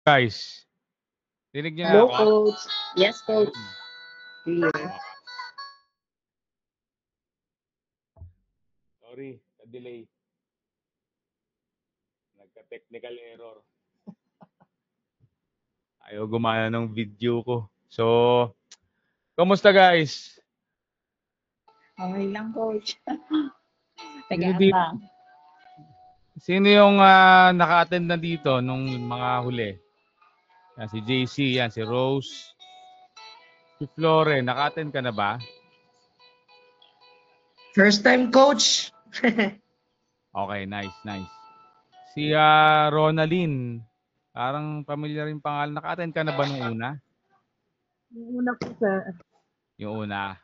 Guys, dinig niyo na Hello, ako? Coach. Yes, Coach. Ayun. Clear. Sorry, na-delay. Nagka-technical error. Ayaw gumana ng video ko. So, kumusta guys? Okay lang, Coach. Sino dito? Nag-aambang. Sino yung naka-attend na dito nung mga huli? Yan, si JC, yan, si Rose. Si Flore, naka-attend ka na ba? First time, Coach. Okay, nice, nice. Si Ronaline, parang familiar yung pangalan. Naka-attend ka na ba nung una? Yung una po, sir. Yung una.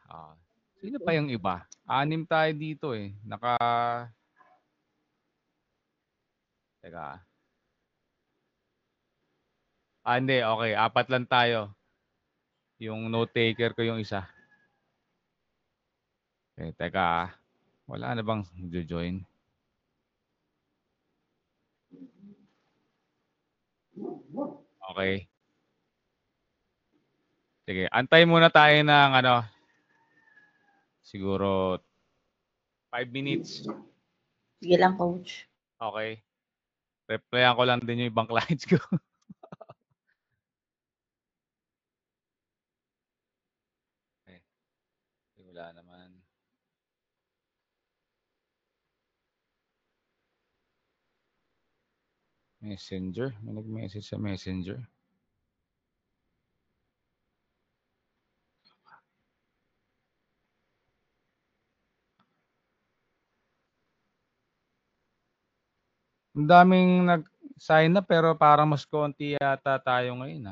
Sino pa yung iba? 6 tayo dito eh. Teka. Hindi. Okay. 4 lang tayo. Yung note taker ko yung isa. Okay, teka. Wala na bang join? Okay. Sige. Antay muna tayo ng siguro 5 minutes. Sige lang, Coach. Okay. Replyan ko lang din yung ibang clients ko. Okay. Wala naman. Messenger. May nag-message sa Messenger. Ang daming nag-sign up pero parang mas konti yata tayo ngayon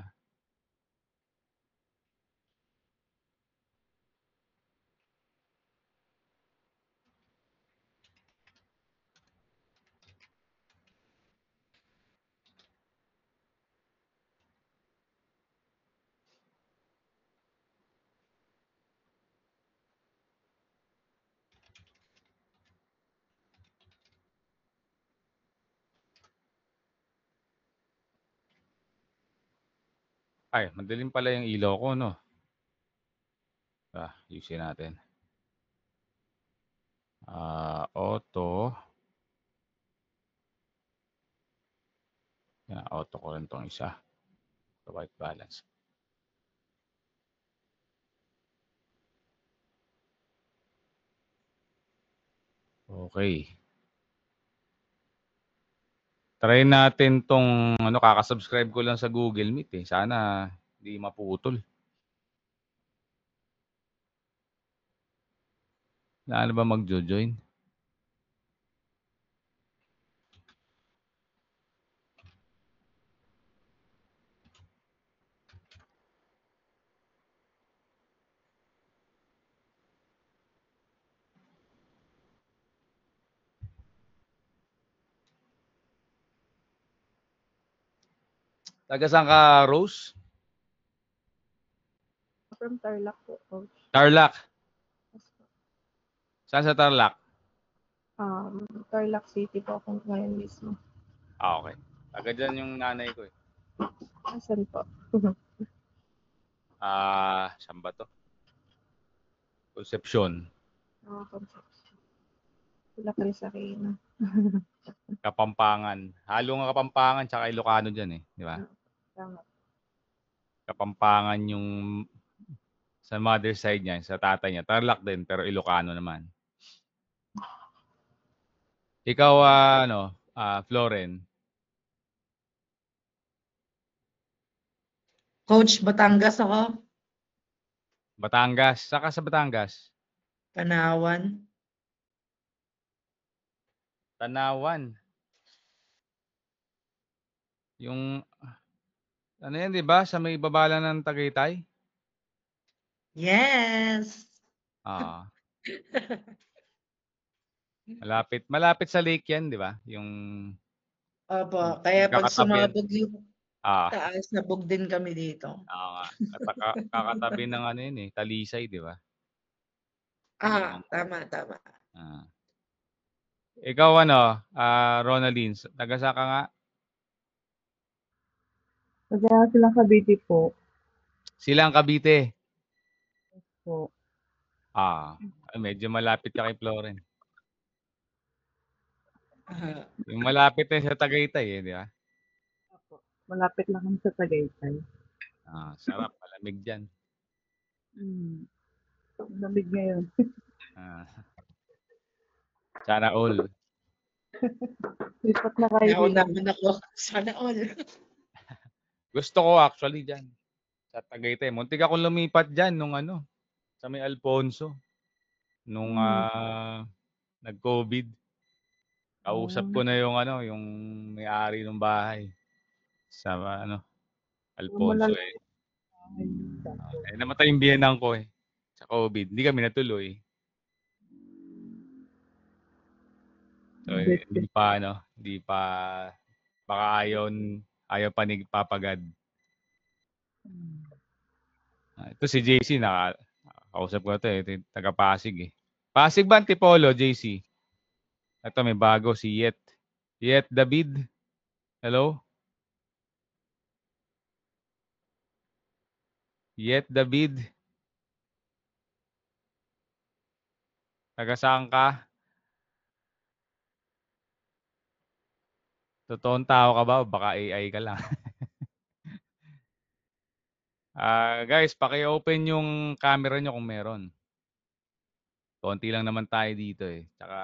Ay, madilim pala yung ilaw ko, no? Ayusin natin. Auto. Yan, auto ko rin tong isa. The white balance. Okay. Try natin tong kakasubscribe ko lang sa Google Meet eh. Sana hindi maputol. Na ba magjo-join? Taga saan ka, Rose? From Tarlac po, Coach. Tarlac. Saan sa Tarlac? Tarlac City po ako ngayon mismo. Okay. Taga dyan yung nanay ko eh. Asan po? Saan ba to? Concepcion. Concepcion. Wala ka rin sa Reyna. Kapampangan. Halo nga Kapampangan tsaka Ilocano dyan eh. Di ba? Tama. Kapampangan yung sa mother side niya, sa tatay niya. Tarlac din, pero Ilocano naman. Ikaw, Floren. Coach, Batangas ako. Batangas. Saka sa Batangas? Panawan. Tanawan. Yung, ano yan, di ba? Sa may babala ng Tagaytay? Yes. Malapit sa lake yan, di ba? Yung Opo, kaya pag kakatabi. sumabog yung taas, nabog din kami dito. Oo nga. Kakatabi ng ano yun eh, Talisay, di ba? Tama. Ikaw Ronaline, taga saan ka nga? Kaya silang Cavite po. Silang Cavite. Po. Medyo malapit ka kay Floren. Ah, Yung malapit na sa Tagaytay, di ba? Malapit lang kami sa Tagaytay. Sarap, malamig dyan. Lamig ngayon. Ah, sana all. Lipat na kayo dito. Naunahan ako. Sana all. Gusto ko actually dyan. Sa Tagaytay. Muntik akong lumipat dyan nung sa may Alfonso. Nung nag-COVID. Kausap ko na yung yung may-ari ng bahay. Sa Alfonso eh. Namatay yung biyenan ko eh. Sa COVID. Hindi kami natuloy. So, hindi pa, baka ayaw pa ni Papagad. Ito si JC, kausap ko ito eh, taga Pasig eh. Pasig ba Antipolo, JC? Ito may bago, si Yet. Yet David. Hello? Yet David. Taga saan ka? Totoong tao ka ba? Baka AI ka lang. Guys, paki-open yung camera nyo kung meron. Konti lang naman tayo dito eh. Tsaka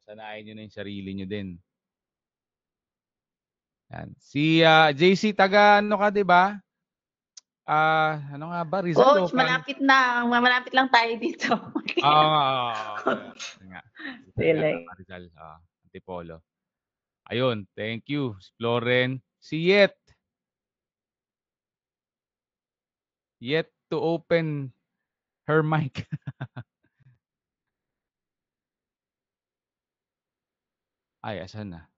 sanayin nyo na yung sarili nyo din. Yan. Si JC, taga ano ka, di ba? Ano nga ba? Rizal Coach, o malapit na. Malapit lang tayo dito. Nga. Really? Rizal, Antipolo. Ayun, thank you. Si Floren. Si Yet. Yet to open her mic. Ay, asan na?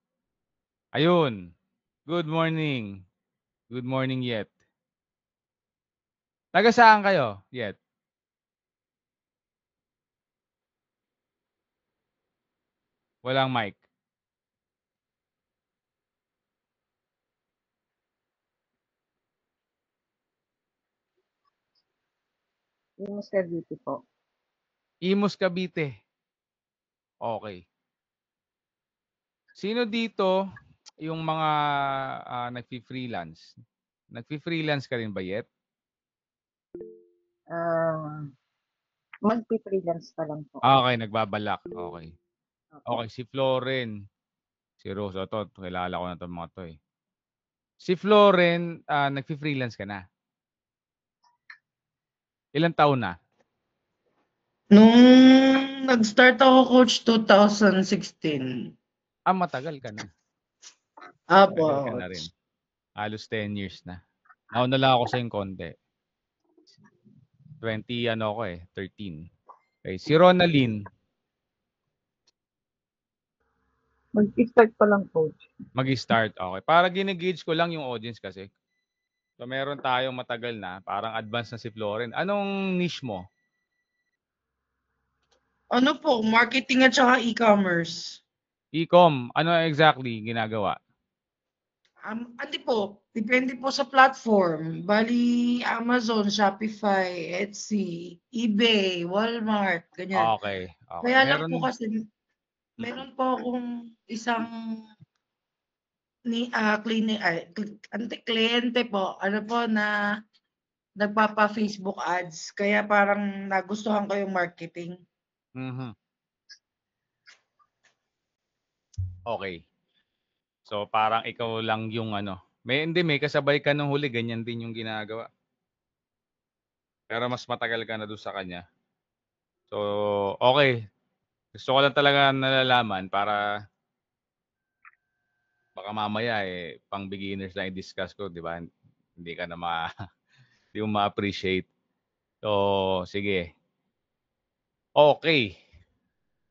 Ayun. Good morning. Good morning, Yet. Taga saan kayo, Yet? Walang mic. Yung Cavite po. Imus Cavite. Okay. Sino dito yung mga nagfi-freelance? Nagfi-freelance ka rin ba, Yet? Magpi-freelance pa lang po. Okay, nagbabalak. Okay. Okay, si Floren. Si Rose. Ito, kilala ko na itong mga to eh. Si Floren, nagfi-freelance ka na? Ilang taon na? Nung nag-start ako, Coach, 2016. Matagal ka na. Apo, Matagal ka na rin. Coach. Halos 10 years na. Nauna lang ako sa yung konti. 13. Okay, si Ronaldine, Mag-start pa lang, Coach. mag-start. Okay. Para ginigauge ko lang yung audience kasi. So, meron tayong matagal na. Parang advanced na si Floren. Anong niche mo? Ano po, marketing at saka e-commerce. E-com. Ano exactly ginagawa? Hindi po, depende po sa platform. Bali, Amazon, Shopify, Etsy, eBay, Walmart, ganyan. Okay. Kaya lang po kasi, meron po akong isang kliyente po, na nagpapa-Facebook ads. Kaya parang nagustuhan ko yung marketing. Okay. So, parang ikaw lang yung may kasabay ka nung huli, ganyan din yung ginagawa. Pero mas matagal ka na doon sa kanya. So, okay. Gusto ko lang talaga nalalaman para baka mamaya pang beginners lang i-discuss ko, di ba? Hindi ka na hindi mo ma-appreciate. So, sige. Okay.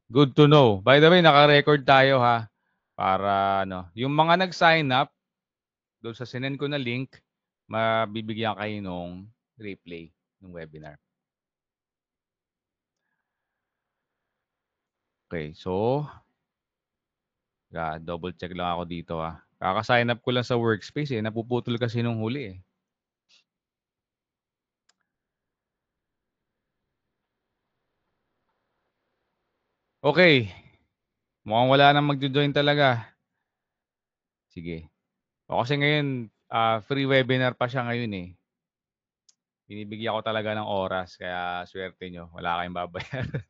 Good to know. By the way, naka-record tayo ha. Para yung mga nag-sign up doon sa sinend ko na link, mabibigyan kayo nung replay ng webinar. Okay, so double check lang ako dito ha. Kaka-sign up ko lang sa workspace napuputol kasi nung huli eh. Okay. Mukhang wala nang magjo-join talaga. Sige. O kasi ngayon, free webinar pa siya ngayon eh. Binibigyan ko talaga ng oras, kaya swerte nyo. Wala kayong babayaran.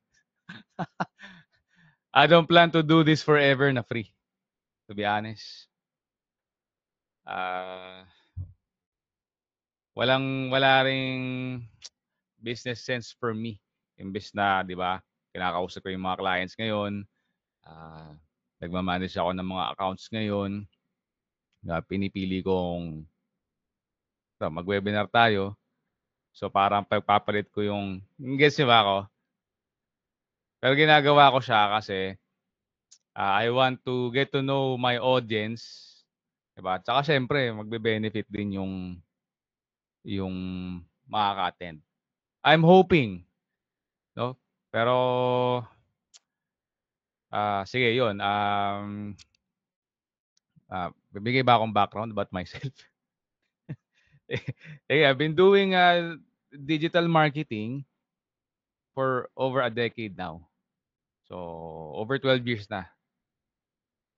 I don't plan to do this forever na free. To be honest. Wala ring business sense for me. Imbes na, di ba, kinakausap ko yung mga clients ngayon. Nagmamanage ako ng mga accounts ngayon. Pinipili kong mag-webinar tayo. So parang pagpapalit ko yung, gets niyo ba ako? Pero ginagawa ko siya kasi I want to get to know my audience. Diba? Tsaka syempre, magbe-benefit din yung makaka-attend. I'm hoping. No? Pero, sige, yun. Bibigay ba akong background about myself? I've been doing digital marketing for over a decade now. So, over 12 years na.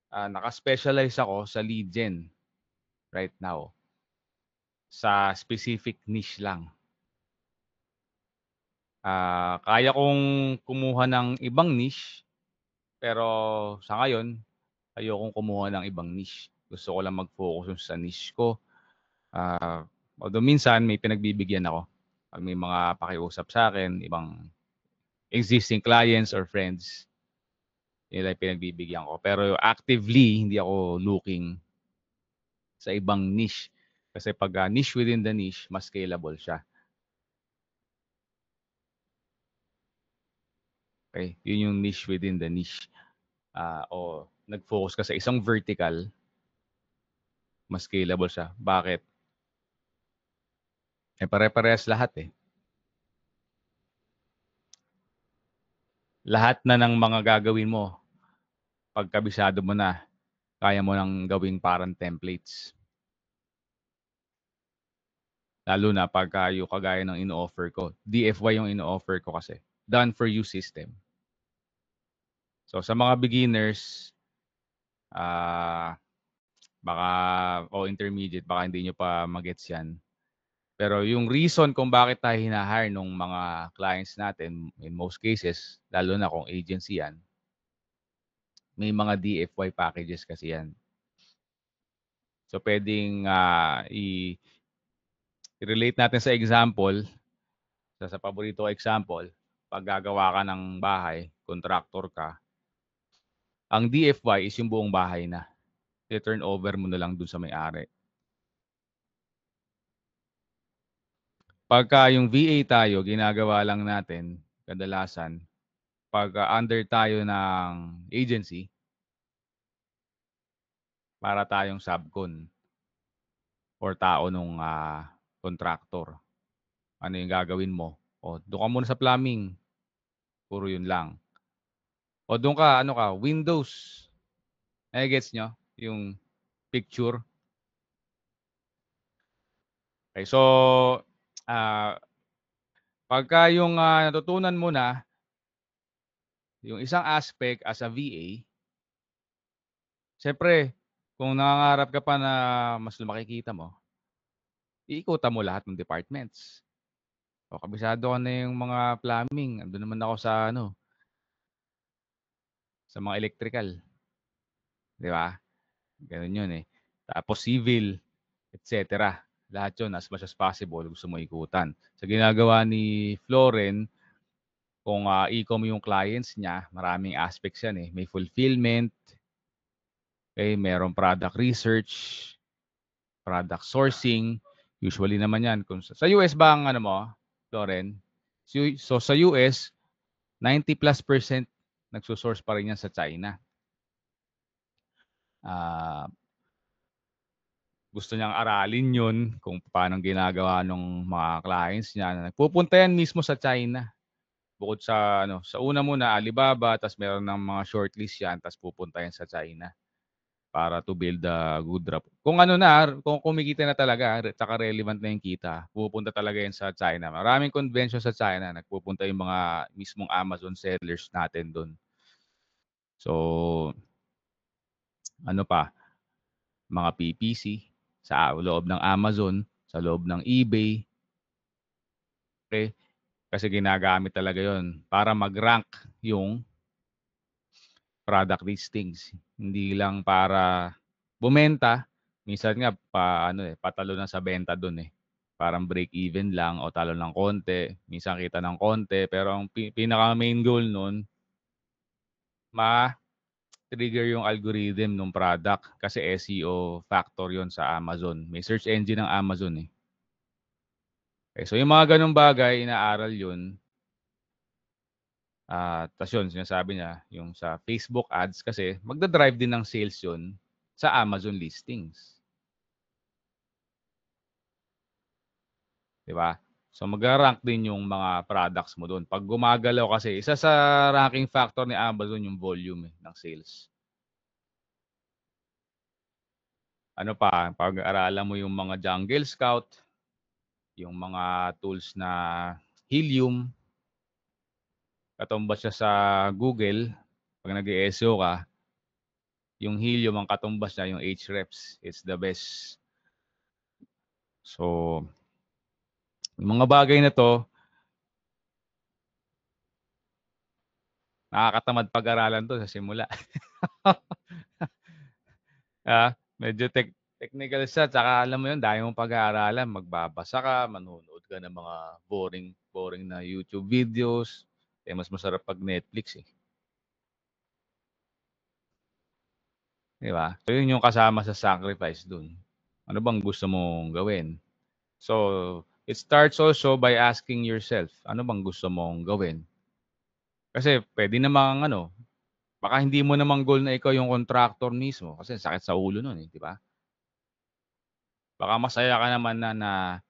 Naka-specialize ako sa lead gen right now. Sa specific niche lang. Kaya kong kumuha ng ibang niche, pero sa ngayon, ayokong kumuha ng ibang niche. Gusto ko lang mag-focus sa niche ko. Although minsan may pinagbibigyan ako. Pag may mga pakiusap sa akin, ibang existing clients or friends, nila pinagbibigyan ko. Pero actively, hindi ako looking sa ibang niche. Kasi pag niche within the niche, mas scalable siya. Okay? Yun yung niche within the niche. O nag-focus ka sa isang vertical, mas scalable siya. Bakit? Pare-parehas lahat eh. Lahat na ng mga gagawin mo, pag kabisado mo na, kaya mo nang gawing parang templates. Lalo na pagka yung kagaya ng ino-offer ko. DFY yung ino-offer ko kasi. Done for you system. So sa mga beginners, baka intermediate, baka hindi nyo pa magets yan. Pero yung reason kung bakit tayo hinahire ng mga clients natin, in most cases, lalo na kung agency yan, may mga DFY packages kasi yan. So pwedeng i-relate natin sa example, sa paborito ko example, pag gagawa ka ng bahay, contractor ka, ang DFY is yung buong bahay na. I-turn over mo na lang dun sa may-ari. Pagka yung VA tayo, ginagawa lang natin, kadalasan, pag under tayo ng agency, para tayong subcon or tao nung contractor. Ano yung gagawin mo? O, doon ka muna sa plumbing. Puro yun lang. O, doon ka, Windows. Gets nyo? Yung picture. Okay, so, pagka yung natutunan mo na, yung isang aspect as a VA, siyempre, kung nangangarap ka pa na mas lumaki kita mo, iikutan mo lahat ng departments. O, kabisado ka na yung mga plumbing. Andun naman ako sa sa mga electrical. Di ba? Ganun yun eh. Tapos civil, etc. Lahat yun, as much as possible, gusto mo ikutan. Sa ginagawa ni Floren, kung e-com yung clients niya, maraming aspects yan eh. May fulfillment, okay, merong product research, product sourcing. Usually naman yan. Kung sa US ba ang Floren? So sa US, 90+% nagsusource pa rin yan sa China. Gusto niyang aralin yun kung paano ginagawa ng mga clients niya. Nagpupunta yan mismo sa China. Bukod sa sa una muna Alibaba, tapos meron ng mga shortlist yan, tapos pupunta yan sa China para to build a good rapport. Kung kung kumikita na talaga, tsaka relevant na yung kita, pupunta talaga yan sa China. Maraming convention sa China, nagpupunta yung mga mismong Amazon sellers natin doon. So, ano pa, mga PPC sa loob ng Amazon, sa loob ng eBay. Okay? Kasi ginagamit talaga yon para mag-rank yung product listings. Hindi lang para bumenta. Minsan nga patalo na sa benta doon eh. Parang break even lang o talo ng konti. Minsan kita ng konti. Pero ang pinaka main goal nun, ma-trigger yung algorithm ng product. Kasi SEO factor yon sa Amazon. May search engine ng Amazon eh. Okay, so yung mga ganung bagay, inaaral yun. Tas yun, sinasabi niya, yung sa Facebook ads kasi magdadrive din ng sales yun sa Amazon listings. Di ba? So mag-rank din yung mga products mo doon. Pag gumagalaw kasi, isa sa ranking factor ni Amazon yung volume ng sales. Ano pa, pag-aralan mo yung mga Jungle Scout, yung mga tools na Helium, katumbas siya sa Google, pag nag-SEO ka, yung Helium ang katumbas niya, yung Ahrefs. It's the best. So, yung mga bagay na to, nakakatamad pag-aralan to sa simula. Medyo technical siya, tsaka alam mo yun, dahil mong pag-aaralan, magbabasa ka, manonood ka ng mga boring na YouTube videos. Mas masarap pag Netflix eh. Di ba? So yun yung kasama sa sacrifice dun. Ano bang gusto mong gawin? So, it starts also by asking yourself, ano bang gusto mong gawin? Kasi pwede namang baka hindi mo namang goal na ikaw yung contractor mismo kasi sakit sa ulo nun eh, di ba? Baka masaya ka naman na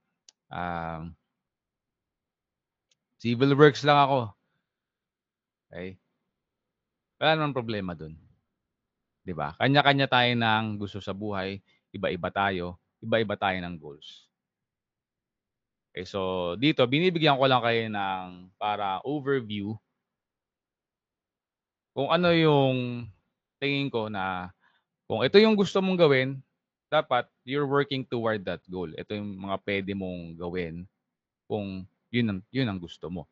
civil works lang ako. Okay? Wala namang problema dun. Di ba? Kanya-kanya tayo ng gusto sa buhay, iba-iba tayo ng goals. Okay, so dito binibigyan ko lang kayo ng para overview kung ano yung tingin ko na kung ito yung gusto mong gawin, dapat you're working toward that goal. Ito yung mga pwede mong gawin kung yun ang gusto mo.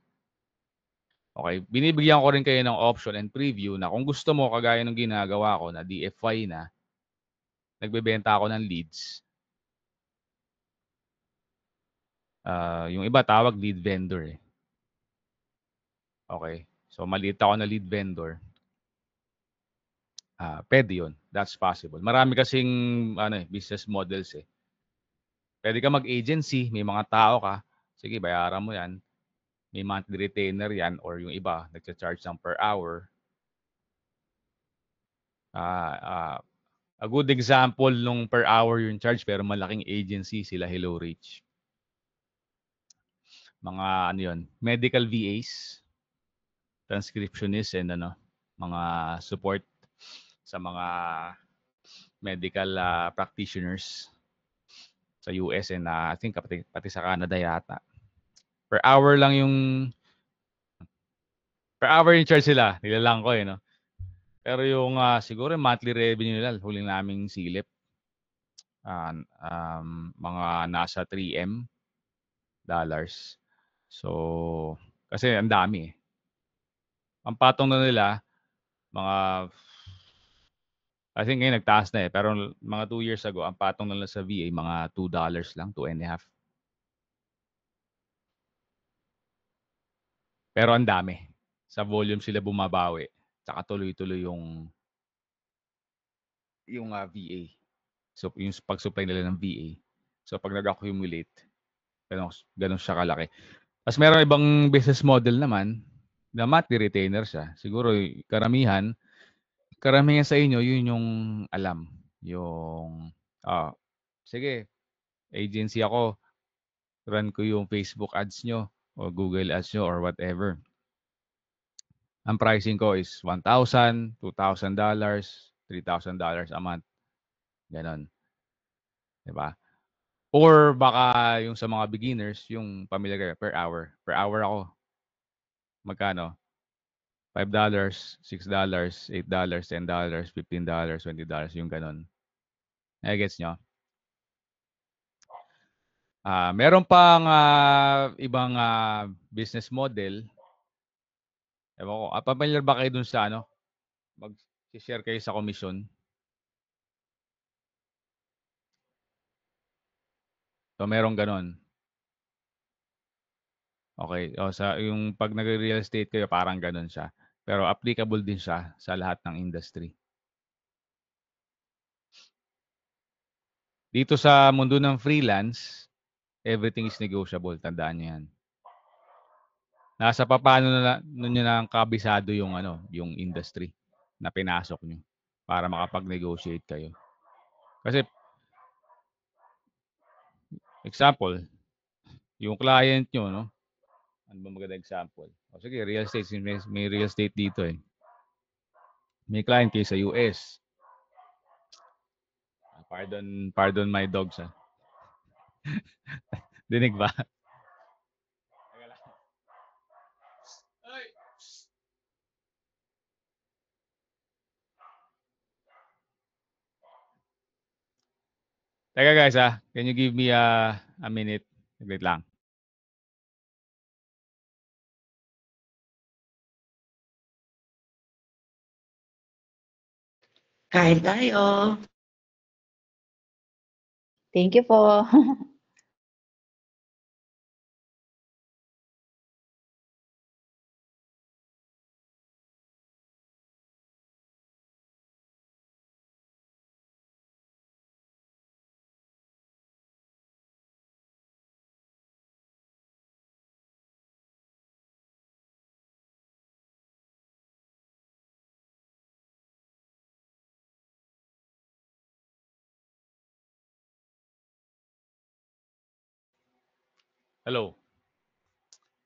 Okay, binibigyan ko rin kayo ng option and preview na kung gusto mo, kagaya ng ginagawa ko na DFY na, nagbebenta ako ng leads. Yung iba tawag lead vendor eh. Okay, so maliit ako na lead vendor. Pwede yun. That's possible. Marami kasing business models eh. Pwede ka mag-agency, may mga tao ka, sige, bayaran mo yan. May monthly retainer yan or yung iba, nagcha-charge ng per hour. A good example nung per hour yung charge pero malaking agency sila Hello Rich. Mga medical VAs, transcriptionists and mga support sa mga medical practitioners sa US and I think pati sa Canada yata. Per hour yung charge sila. Nilalang ko no. Pero yung siguro monthly revenue nila, huling naming silip, mga nasa $3M. So, kasi ang dami eh. Ang patong na nila, I think ngayon nagtaas na eh. Pero mga 2 years ago, ang patong nila sa VA, mga $2 lang, $2.50. Pero ang dami. Sa volume sila bumabawi. Tsaka tuloy-tuloy yung VA. So, yung pag-supply nila ng VA. So, pag nag-accumulate, ganun siya kalaki. Tapos meron ibang business model naman na monthly retainer siya. Siguro karamihan sa inyo, yun yung alam. Yung, sige, agency ako, run ko yung Facebook ads nyo o Google ads nyo or whatever. Ang pricing ko is $1,000, $2,000, $3,000 a month. Ganon. Diba? Or baka yung sa mga beginners, yung pamilya kayo, per hour. Per hour ako. Magkano? $5, $6, $8, $10, $15, $20, yung ganun. Gets nyo? Meron pang ibang business model. Ewan ko, familiar ba kayo dun sa ano? Mag-share kayo sa commission. So, meron ganon. Okay. O, yung pag nag-real estate kayo, parang ganon siya. Pero applicable din siya sa lahat ng industry. Dito sa mundo ng freelance, everything is negotiable. Tandaan nyo yan. Nasa paano na nyo na kabisado yung yung industry na pinasok nyo para makapag-negotiate kayo. Kasi example, yung client nyo, no? Ano ba magandang example? O sige, real estate. May real estate dito eh. May client kayo sa US. Pardon my dogs ha. Dinig ba? Teka guys can you give me a minute? Wait lang. Kain tayo. Thank you po. Hello.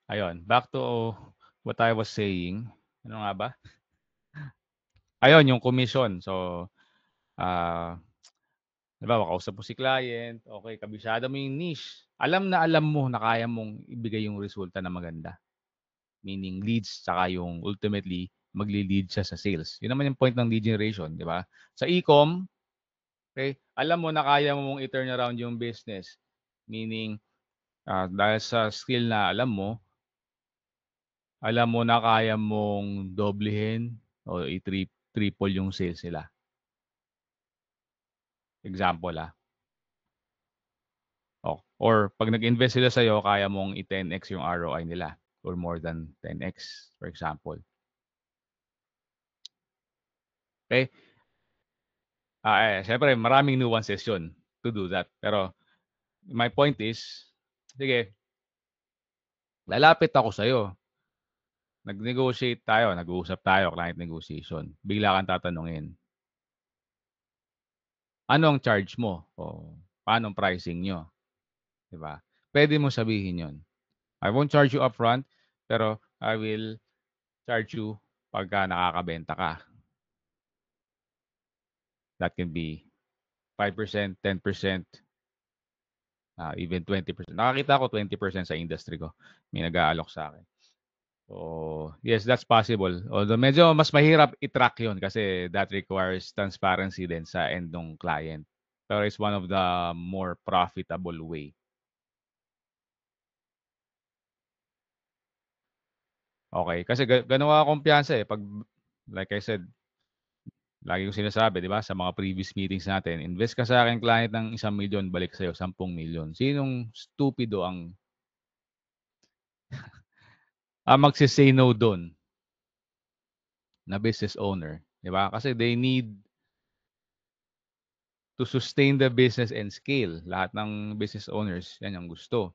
Ayun, back to what I was saying. Ano nga ba? Ayun, yung commission. So, diba, kausap mo si client, okay, kabisado mo yung niche. Alam na alam mo na kaya mong ibigay yung resulta na maganda. Meaning leads, saka yung ultimately, magli-lead siya sa sales. Yun naman yung point ng lead generation, di ba? Sa e-com, okay, alam mo na kaya mong i-turn around yung business. Meaning, dahil sa skill na alam mo na kaya mong doblehin o i-triple yung sales nila. Example or pag nag-invest sila sa'yo, kaya mong i-10x yung ROI nila or more than 10x, for example. Okay? Siyempre, maraming nuances yun to do that. Pero my point is, sige, lalapit ako sa'yo. Nag-negotiate tayo, nag-uusap tayo, client negotiation. Bigla kang tatanungin, ano ang charge mo? O paano ang pricing nyo? Diba? Pwede mo sabihin yon. I won't charge you upfront, pero I will charge you pagka nakakabenta ka. That can be 5%, 10%, even 20%. Nakakita ko 20% sa industry ko. May nag-aalok sa akin. So, yes, that's possible. Although medyo mas mahirap i-track yun kasi that requires transparency din sa end ng client. Pero it's one of the more profitable way. Okay, kasi gano'n ka kumpiyansa eh. Pag, like I said, lagi ko sinasabi, di ba, sa mga previous meetings natin, invest ka sa akin client ng 1 milyon, balik sa'yo 10 milyon. Sinong stupido ang magsisay no doon na business owner? Di ba? Kasi they need to sustain the business and scale. Lahat ng business owners, yan ang gusto.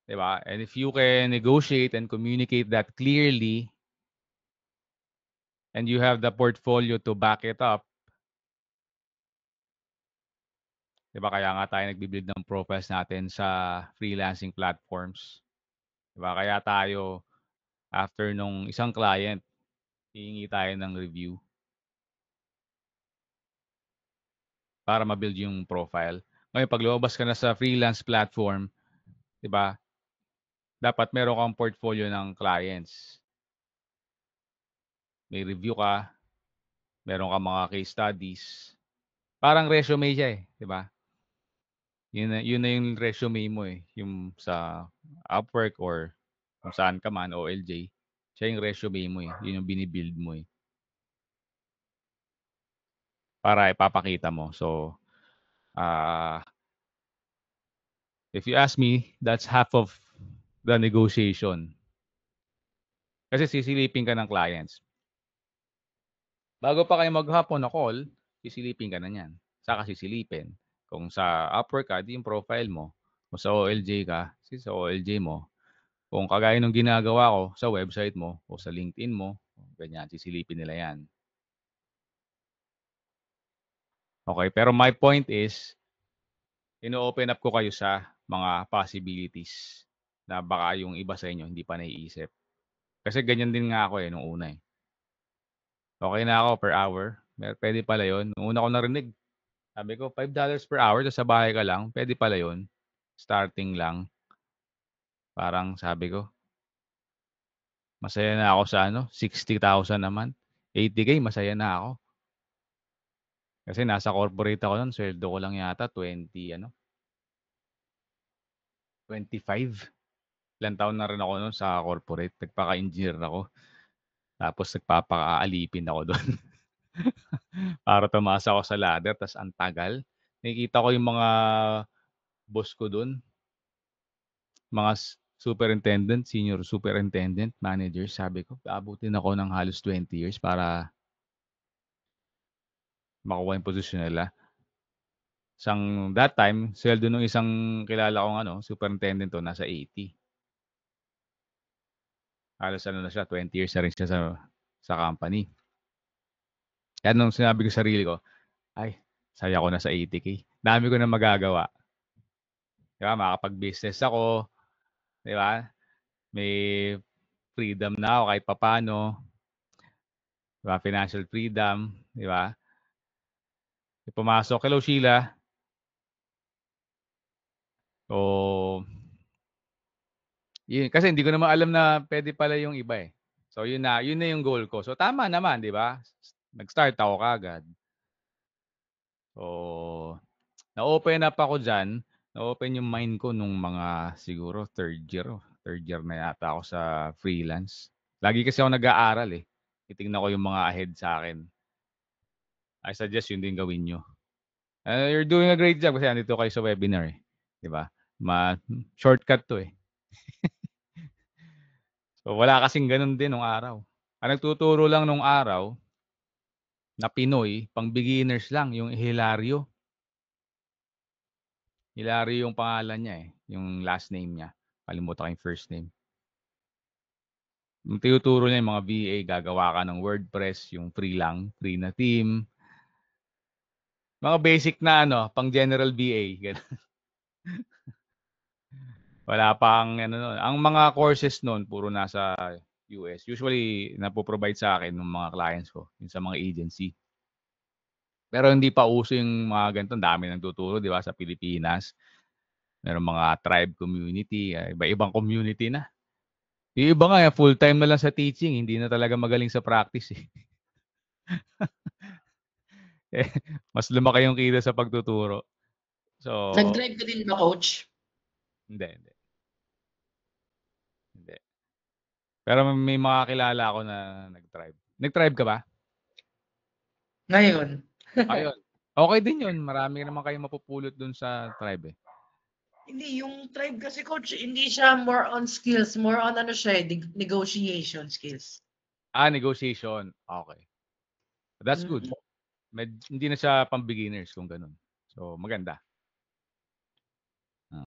Di ba? And if you can negotiate and communicate that clearly, and you have the portfolio to back it up, di ba? Kaya nga tayo nagbibuild ng profiles natin sa freelancing platforms. Di ba? Kaya tayo, after nung isang client, hihingi tayo ng review para ma-build yung profile. Ngayon, pag lumabas ka na sa freelance platform, di ba? dapat meron kang portfolio ng clients. May review ka, meron kang mga case studies. Parang resume siya, 'di ba? Yun na yung resume mo, yung sa Upwork or kung saan ka man, OLJ. Siya yung resume mo, Yun yung bini-build mo, para ipapakita mo. So, if you ask me, that's half of the negotiation. Kasi sisilipin ka ng clients. Bago pa kayo maghapon na call, sisilipin ka na niyan. Saka sisilipin. Kung sa Upwork ka, di yung profile mo. Kung sa OLJ ka, sa OLJ mo. Kung kagaya ng ginagawa ko sa website mo o sa LinkedIn mo, ganyan, sisilipin nila yan. Okay, pero my point is, ino-open up ko kayo sa mga possibilities na baka yung iba sa inyo hindi pa naiisip. Kasi ganyan din nga ako nung una . Okay na ako per hour. Pwede pala yun. Nung una ko narinig, sabi ko, $5 per hour, sa bahay ka lang, pwede pala yun. Starting lang. Parang sabi ko, masaya na ako sa 60,000 naman. 80K, masaya na ako. Kasi nasa corporate ako nun, sweldo ko lang yata 25. Ilang taon na rin ako nun sa corporate. Nagpaka-engineer ako. Tapos nagpapaka-alipin ako doon. Para tumaas ako sa ladder, tas ang tagal. Nakikita ko yung mga boss ko doon, mga superintendent, senior superintendent, manager. Sabi ko, abutin ako ng halos 20 years para makuha yung posisyon nila. That time, sweldo ng isang kilala kong superintendent to, nasa 80. Halos na siya, 20 years na rin siya sa company. Kaya nung sinabi ko sa sarili ko, ay, saya ko na sa 80K. Dami ko na magagawa. Diba? Makakapag-business ako. Diba? May freedom na ako kahit papano. Diba? Financial freedom. Diba? Pumasok. Hello, Sheila. So, yun, kasi hindi ko naman alam na pwede pala yung iba . So, yun na yung goal ko. So, tama naman, di ba? Nag-start ako kagad. So, na-open up ako dyan. Na-open yung mind ko nung mga siguro third year na yata ako sa freelance. Lagi kasi ako nag-aaral . Titingnan ko yung mga ahead sa akin. I suggest yun din gawin nyo. You're doing a great job kasi andito kayo sa webinar . Di ba? Shortcut to . So, wala kasing ganun din nung araw. Ang nagtuturo lang nung araw na Pinoy, pang beginners lang, yung Hilario. Hilario yung pangalan niya yung last name niya. Kalimutan ko yung first name. Yung tinuturo niya yung mga VA, gagawa ka ng WordPress, yung free lang, free na theme. Mga basic na pang general VA. Wala pang ang mga courses noon puro nasa US. Usually napo-provide sa akin ng mga clients ko, yung sa mga agency. Pero hindi pa uso yung mga ganito, dami nagtuturo, di ba, sa Pilipinas. Meron mga tribe community, iba-ibang community na. Yung iba nga, full-time na lang sa teaching, hindi na talaga magaling sa practice . Mas lumaki yung kita sa pagtuturo. So, Nag-drive ka din ba, coach? Hindi. Pero may mga kilala ako na nag-tribe. Nag-tribe ka ba? Ngayon. Ayun. Okay din yun. Marami naman kayo mapupulot dun sa tribe . Hindi, yung tribe kasi, coach, hindi siya more on skills, more on negotiation skills. Negotiation. Okay. That's good. Hindi na siya pang beginners kung ganun. So, maganda.